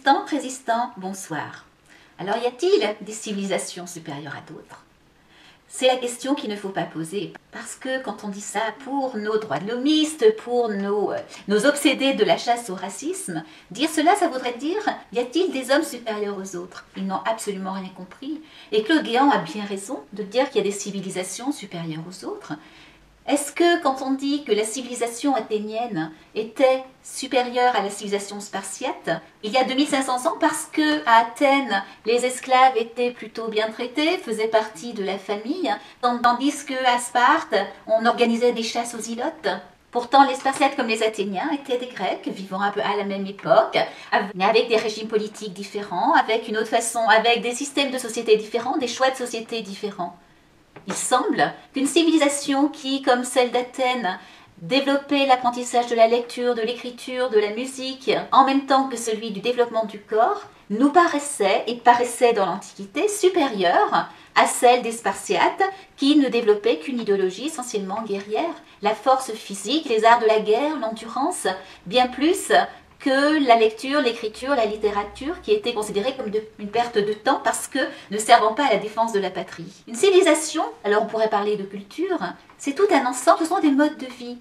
Résistants, bonsoir. Alors y a-t-il des civilisations supérieures à d'autres? C'est la question qu'il ne faut pas poser, parce que quand on dit ça pour nos droits de l'homiste, pour nos obsédés de la chasse au racisme, dire cela, ça voudrait dire, y a-t-il des hommes supérieurs aux autres? Ils n'ont absolument rien compris. Et Claude Guéant a bien raison de dire qu'il y a des civilisations supérieures aux autres. Est-ce que quand on dit que la civilisation athénienne était supérieure à la civilisation spartiate, il y a 2500 ans, parce que à Athènes, les esclaves étaient plutôt bien traités, faisaient partie de la famille, tandis qu'à Sparte, on organisait des chasses aux ilotes? Pourtant, les Spartiates comme les Athéniens étaient des Grecs vivant un peu à la même époque, avec des régimes politiques différents, avec une autre façon, avec des systèmes de société différents, des choix de société différents. Il semble qu'une civilisation qui, comme celle d'Athènes, développait l'apprentissage de la lecture, de l'écriture, de la musique, en même temps que celui du développement du corps, nous paraissait, et paraissait dans l'Antiquité, supérieure à celle des Spartiates, qui ne développaient qu'une idéologie essentiellement guerrière, la force physique, les arts de la guerre, l'endurance, bien plus que la lecture, l'écriture, la littérature, qui était considérée comme une perte de temps parce que ne servant pas à la défense de la patrie. Une civilisation, alors on pourrait parler de culture, c'est tout un ensemble, ce sont des modes de vie.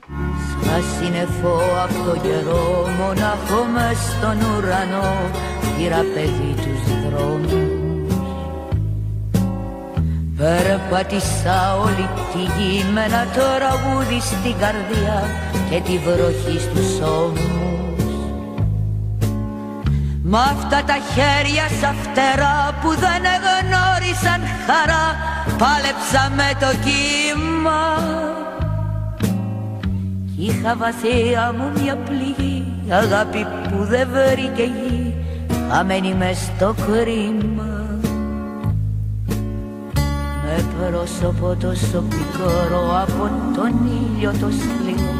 Περπάτησα όλη τη γη με ένα τραγούδι στην καρδιά και τη βροχή στους ώμους. Μ' αυτά τα χέρια σαν φτερά που δεν εγνώρισαν χαρά πάλεψα με το κύμα κι είχα βαθιά μου μια πληγή αγάπη που δεν βρήκε γη χαμένη μες στο κρίμα. Με πρόσωπο τόσο πικρό από τον ήλιο το σκληρό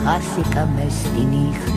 χάθηκα μες στη νύχτα.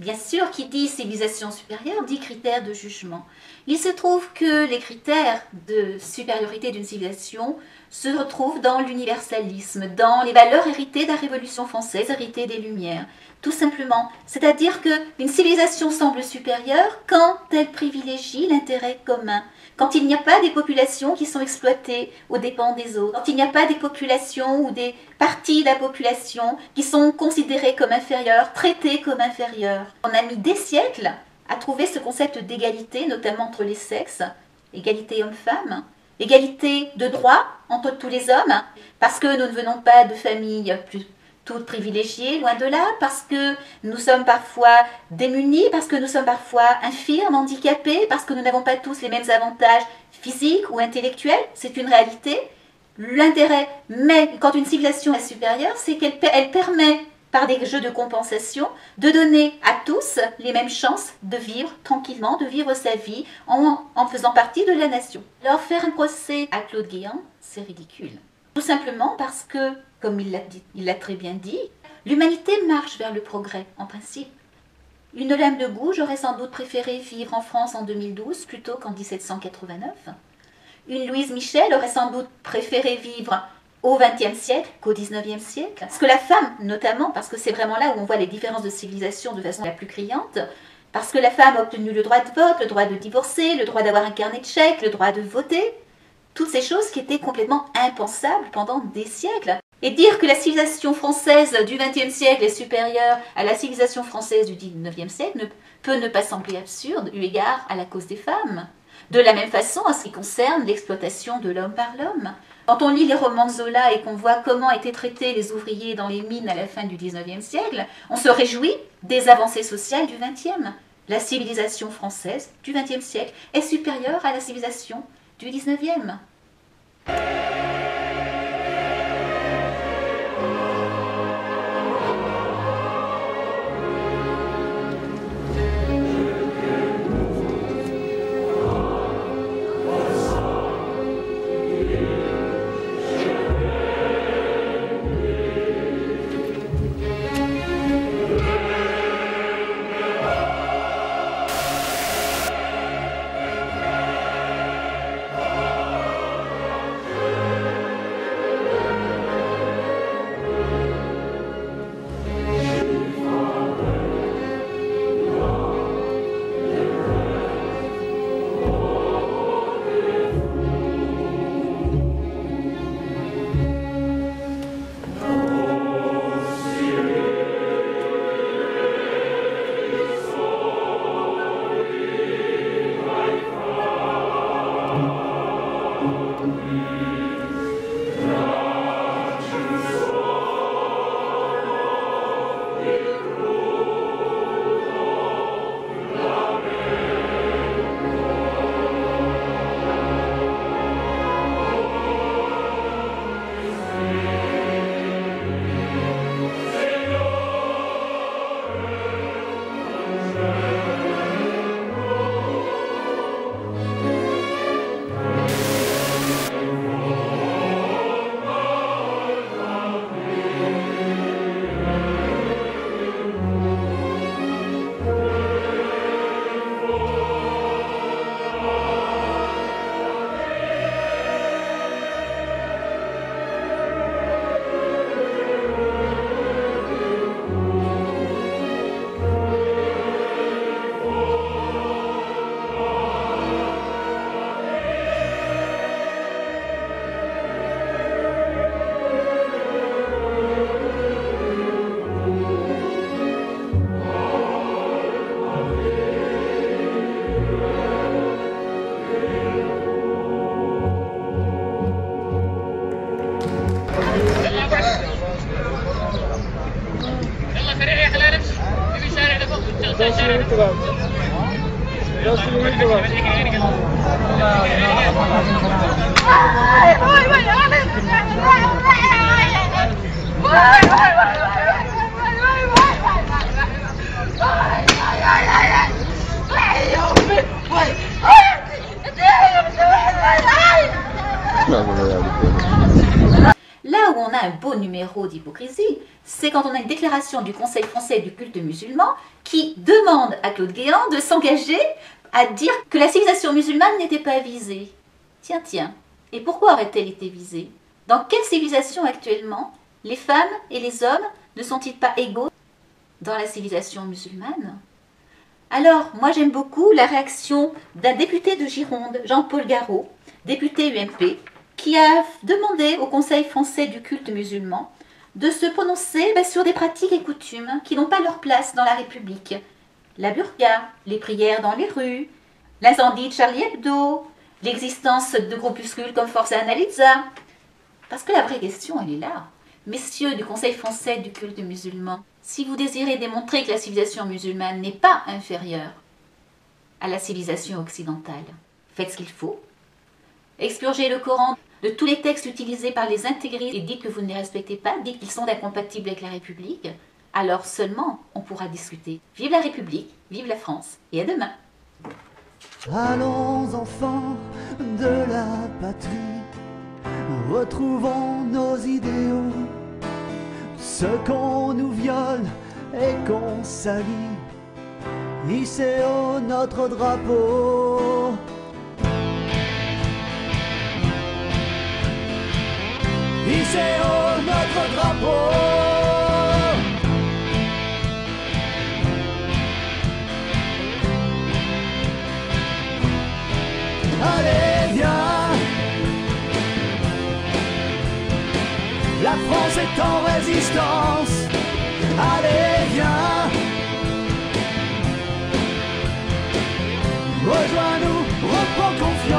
Bien sûr, qui dit civilisation supérieure dit critères de jugement. Il se trouve que les critères de supériorité d'une civilisation se retrouvent dans l'universalisme, dans les valeurs héritées de la Révolution française, héritées des Lumières. Tout simplement, c'est-à-dire qu'une civilisation semble supérieure quand elle privilégie l'intérêt commun, quand il n'y a pas des populations qui sont exploitées aux dépens des autres, quand il n'y a pas des populations ou des parties de la population qui sont considérées comme inférieures, traitées comme inférieures. On a mis des siècles à trouver ce concept d'égalité, notamment entre les sexes, égalité homme-femme, égalité de droit entre tous les hommes, parce que nous ne venons pas de familles toutes privilégiées, loin de là, parce que nous sommes parfois démunis, parce que nous sommes parfois infirmes, handicapés, parce que nous n'avons pas tous les mêmes avantages physiques ou intellectuels, c'est une réalité. L'intérêt, mais quand une civilisation est supérieure, c'est qu'elle permet, par des jeux de compensation, de donner à tous les mêmes chances de vivre tranquillement, de vivre sa vie en faisant partie de la nation. Alors faire un procès à Claude Guéant, c'est ridicule. Tout simplement parce que, comme il l'a très bien dit, l'humanité marche vers le progrès, en principe. Une lame de goût, j'aurais sans doute préféré vivre en France en 2012 plutôt qu'en 1789. Une Louise Michel aurait sans doute préféré vivre au XXe siècle qu'au XIXe siècle. Parce que la femme, notamment, parce que c'est vraiment là où on voit les différences de civilisation de façon la plus criante, parce que la femme a obtenu le droit de vote, le droit de divorcer, le droit d'avoir un carnet de chèques, le droit de voter, toutes ces choses qui étaient complètement impensables pendant des siècles. Et dire que la civilisation française du XXe siècle est supérieure à la civilisation française du XIXe siècle peut ne pas sembler absurde eu égard à la cause des femmes. De la même façon, en ce qui concerne l'exploitation de l'homme par l'homme. Quand on lit les romans de Zola et qu'on voit comment étaient traités les ouvriers dans les mines à la fin du XIXe siècle, on se réjouit des avancées sociales du XXe. La civilisation française du XXe siècle est supérieure à la civilisation du XIXe. Là où on a un beau numéro d'hypocrisie, c'est quand on a une déclaration du Conseil français du culte musulman qui demande à Claude Guéant de s'engager à dire que la civilisation musulmane n'était pas visée. Tiens, tiens, et pourquoi aurait-elle été visée? Dans quelle civilisation actuellement les femmes et les hommes ne sont-ils pas égaux dans la civilisation musulmane? Alors, moi j'aime beaucoup la réaction d'un député de Gironde, Jean-Paul Garot, député UMP, qui a demandé au Conseil français du culte musulman de se prononcer sur des pratiques et coutumes qui n'ont pas leur place dans la République. La burqa, les prières dans les rues, l'incendie de Charlie Hebdo, l'existence de groupuscules comme Forza Analiza. Parce que la vraie question, elle est là. Messieurs du Conseil français du culte musulman, si vous désirez démontrer que la civilisation musulmane n'est pas inférieure à la civilisation occidentale, faites ce qu'il faut. Expurgez le Coran de tous les textes utilisés par les intégristes et dites que vous ne les respectez pas, dites qu'ils sont incompatibles avec la République, alors seulement on pourra discuter. Vive la République, vive la France, et à demain. Allons enfants de la patrie, retrouvons nos idéaux, ce qu'on nous viole et qu'on salit, hissez haut notre drapeau. Hissez haut notre drapeau. Allez, viens. La France est en résistance. Allez, viens. Rejoins-nous, reprends confiance.